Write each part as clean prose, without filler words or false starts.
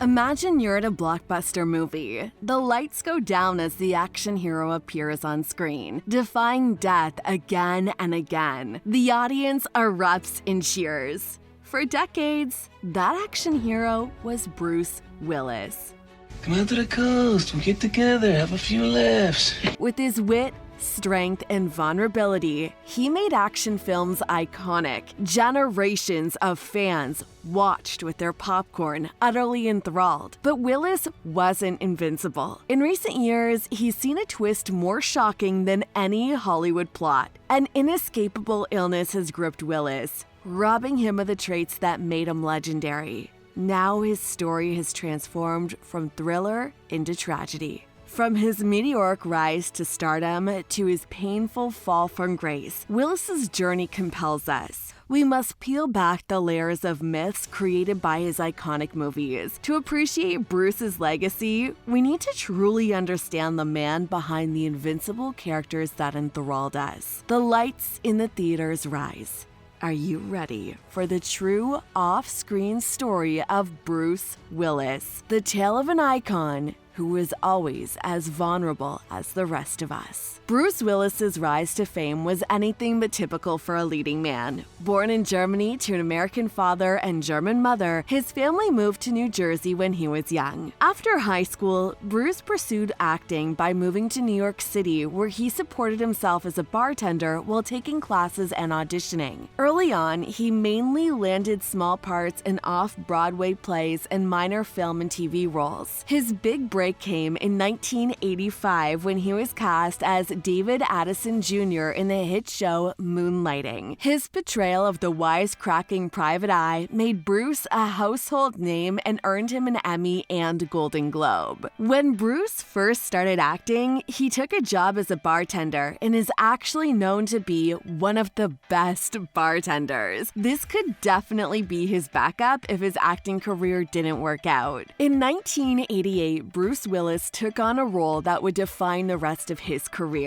Imagine you're at a blockbuster movie. The lights go down as the action hero appears on screen, defying death again and again. The audience erupts in cheers. For decades, that action hero was Bruce Willis. Come out to the coast, we'll get together, have a few laughs. With his wit, strength, and vulnerability, he made action films iconic. Generations of fans watched with their popcorn, utterly enthralled. But Willis wasn't invincible. In recent years, he's seen a twist more shocking than any Hollywood plot. An inescapable illness has gripped Willis, robbing him of the traits that made him legendary. Now his story has transformed from thriller into tragedy. From his meteoric rise to stardom to his painful fall from grace, Willis's journey compels us. We must peel back the layers of myths created by his iconic movies. To appreciate Bruce's legacy, we need to truly understand the man behind the invincible characters that enthralled us. The lights in the theaters rise. Are you ready for the true off-screen story of Bruce Willis, the tale of an icon who was always as vulnerable as the rest of us? Bruce Willis's rise to fame was anything but typical for a leading man. Born in Germany to an American father and German mother, his family moved to New Jersey when he was young. After high school, Bruce pursued acting by moving to New York City, where he supported himself as a bartender while taking classes and auditioning. Early on, he mainly landed small parts in off-Broadway plays and minor film and TV roles. His big break came in 1985 when he was cast as David Addison Jr. in the hit show Moonlighting. His portrayal of the wisecracking private eye made Bruce a household name and earned him an Emmy and Golden Globe. When Bruce first started acting, he took a job as a bartender and is actually known to be one of the best bartenders. This could definitely be his backup if his acting career didn't work out. In 1988, Bruce Willis took on a role that would define the rest of his career.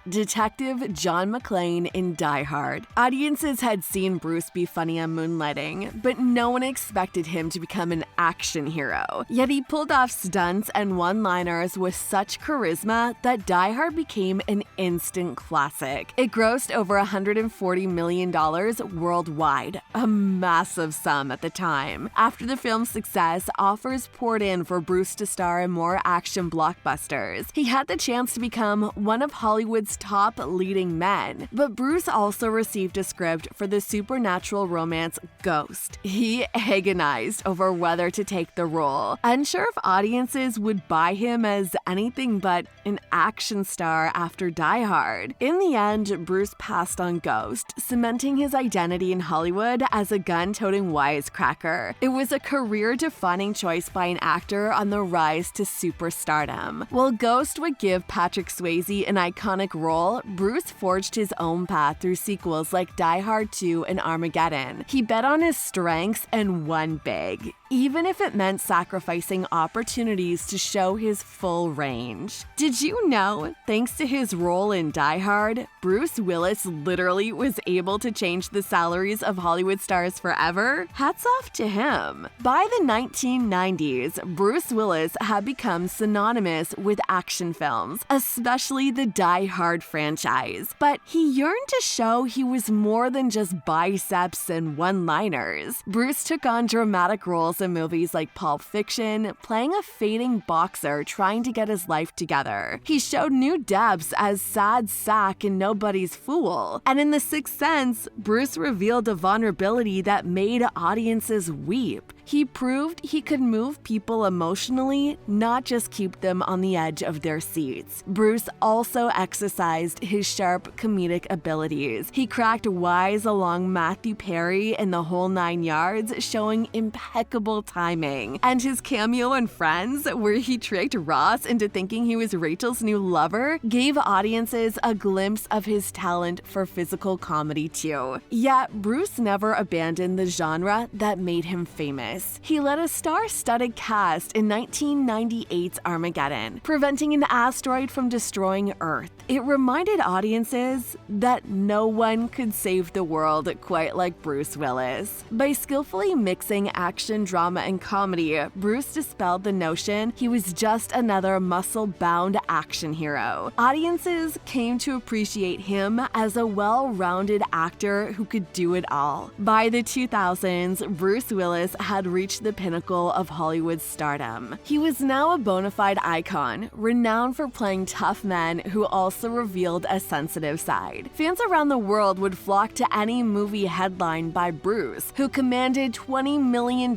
Detective John McClane in Die Hard. Audiences had seen Bruce be funny on Moonlighting, but no one expected him to become an action hero. Yet he pulled off stunts and one-liners with such charisma that Die Hard became an instant classic. It grossed over $140 million worldwide, a massive sum at the time. After the film's success, offers poured in for Bruce to star in more action blockbusters. He had the chance to become one of Hollywood's top leading men. But Bruce also received a script for the supernatural romance Ghost. He agonized over whether to take the role, unsure if audiences would buy him as anything but an action star after Die Hard. In the end, Bruce passed on Ghost, cementing his identity in Hollywood as a gun-toting wisecracker. It was a career-defining choice by an actor on the rise to superstardom. While Ghost would give Patrick Swayze an iconic role, Bruce forged his own path through sequels like Die Hard 2 and Armageddon. He bet on his strengths and won big, even if it meant sacrificing opportunities to show his full range. Did you know, thanks to his role in Die Hard, Bruce Willis literally was able to change the salaries of Hollywood stars forever? Hats off to him. By the 1990s, Bruce Willis had become synonymous with action films, especially the Die Hard franchise. But he yearned to show he was more than just biceps and one-liners. Bruce took on dramatic roles in movies like Pulp Fiction, playing a fading boxer trying to get his life together. He showed new depths as sad sack and nobody's fool. And in The Sixth Sense, Bruce revealed a vulnerability that made audiences weep. He proved he could move people emotionally, not just keep them on the edge of their seats. Bruce also exercised his sharp comedic abilities. He cracked wise along Matthew Perry and the whole 9 yards, showing impeccable timing. And his cameo in Friends, where he tricked Ross into thinking he was Rachel's new lover, gave audiences a glimpse of his talent for physical comedy too. Yet, Bruce never abandoned the genre that made him famous. Willis. He led a star-studded cast in 1998's Armageddon, preventing an asteroid from destroying Earth. It reminded audiences that no one could save the world quite like Bruce Willis. By skillfully mixing action, drama, and comedy, Bruce dispelled the notion he was just another muscle-bound action hero. Audiences came to appreciate him as a well-rounded actor who could do it all. By the 2000s, Bruce Willis had reached the pinnacle of Hollywood's stardom. He was now a bona fide icon, renowned for playing tough men who also revealed a sensitive side. Fans around the world would flock to any movie headlined by Bruce, who commanded $20 million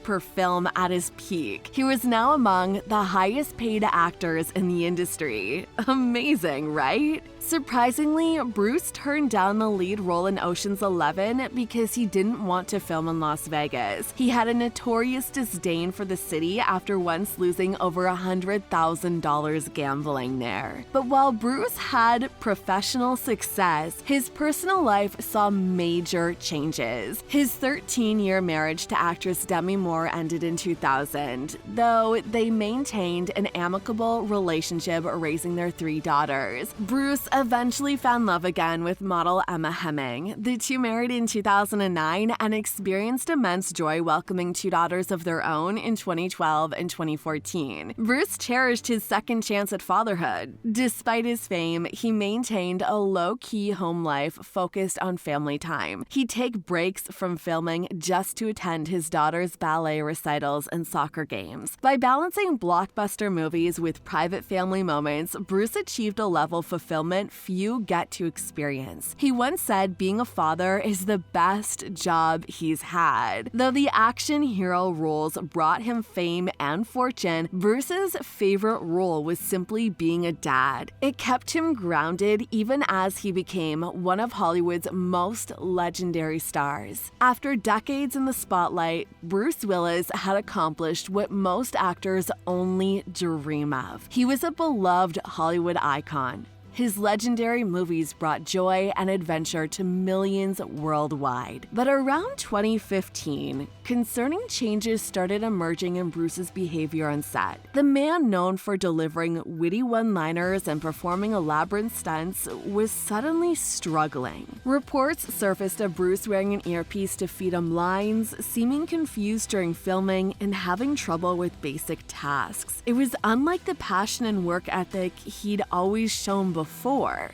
per film at his peak. He was now among the highest paid actors in the industry. Amazing, right? Surprisingly, Bruce turned down the lead role in Ocean's 11 because he didn't want to film in Las Vegas. He had a notorious disdain for the city after once losing over $100,000 gambling there. But while Bruce had professional success, his personal life saw major changes. His 13-year marriage to actress Demi Moore ended in 2000, though they maintained an amicable relationship raising their 3 daughters. Bruce eventually found love again with model Emma Hemming. The two married in 2009 and experienced immense joy welcoming 2 daughters of their own in 2012 and 2014. Bruce cherished his second chance at fatherhood. Despite his fame, he maintained a low-key home life focused on family time. He'd take breaks from filming just to attend his daughter's ballet recitals and soccer games. By balancing blockbuster movies with private family moments, Bruce achieved a level of fulfillment few get to experience. He once said being a father is the best job he's had. Though the action hero roles brought him fame and fortune, Bruce's favorite role was simply being a dad. It kept him grounded even as he became one of Hollywood's most legendary stars. After decades in the spotlight, Bruce Willis had accomplished what most actors only dream of. He was a beloved Hollywood icon. His legendary movies brought joy and adventure to millions worldwide. But around 2015, concerning changes started emerging in Bruce's behavior on set. The man known for delivering witty one-liners and performing elaborate stunts was suddenly struggling. Reports surfaced of Bruce wearing an earpiece to feed him lines, seeming confused during filming, and having trouble with basic tasks. It was unlike the passion and work ethic he'd always shown before.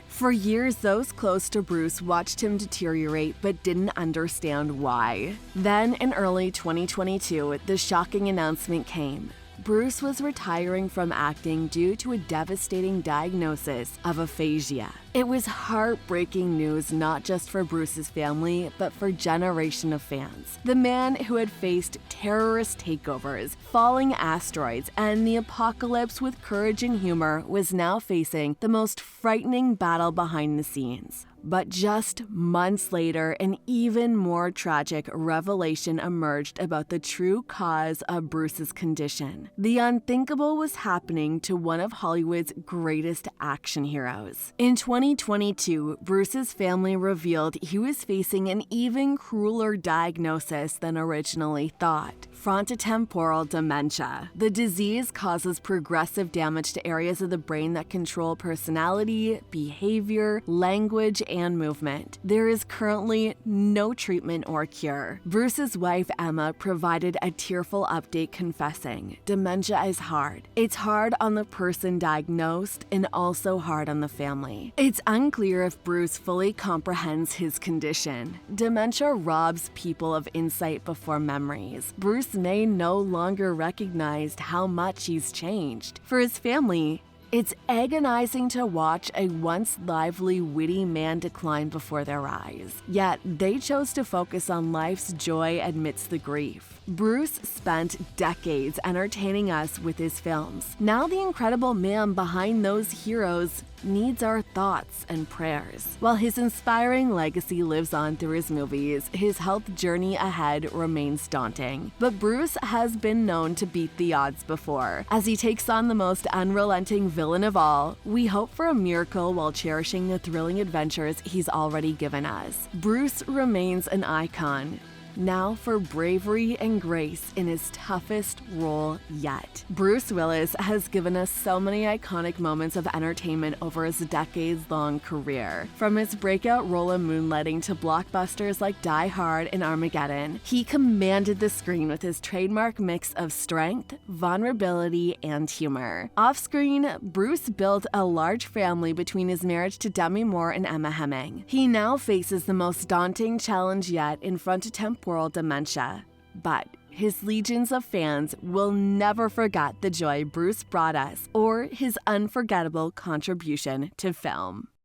For years, those close to Bruce watched him deteriorate but didn't understand why. Then, in early 2022, the shocking announcement came. Bruce was retiring from acting due to a devastating diagnosis of aphasia. It was heartbreaking news not just for Bruce's family, but for a generation of fans. The man who had faced terrorist takeovers, falling asteroids, and the apocalypse with courage and humor was now facing the most frightening battle behind the scenes. But just months later, an even more tragic revelation emerged about the true cause of Bruce's condition. The unthinkable was happening to one of Hollywood's greatest action heroes. In 2022, Bruce's family revealed he was facing an even crueler diagnosis than originally thought: frontotemporal dementia. The disease causes progressive damage to areas of the brain that control personality, behavior, language, and movement. There is currently no treatment or cure. Bruce's wife, Emma, provided a tearful update confessing, "Dementia is hard. It's hard on the person diagnosed and also hard on the family." It's unclear if Bruce fully comprehends his condition. Dementia robs people of insight before memories. Bruce may no longer recognize how much he's changed. For his family, it's agonizing to watch a once lively, witty man decline before their eyes. Yet, they chose to focus on life's joy amidst the grief. Bruce spent decades entertaining us with his films. Now the incredible man behind those heroes needs our thoughts and prayers. While his inspiring legacy lives on through his movies, his health journey ahead remains daunting. But Bruce has been known to beat the odds before. As he takes on the most unrelenting villain of all, we hope for a miracle while cherishing the thrilling adventures he's already given us. Bruce remains an icon, Now for bravery and grace in his toughest role yet. Bruce Willis has given us so many iconic moments of entertainment over his decades-long career. From his breakout role in Moonlighting to blockbusters like Die Hard and Armageddon, he commanded the screen with his trademark mix of strength, vulnerability, and humor. Off-screen, Bruce built a large family between his marriage to Demi Moore and Emma Hemming. He now faces the most daunting challenge yet in frontotemporal dementia. But his legions of fans will never forget the joy Bruce brought us or his unforgettable contribution to film.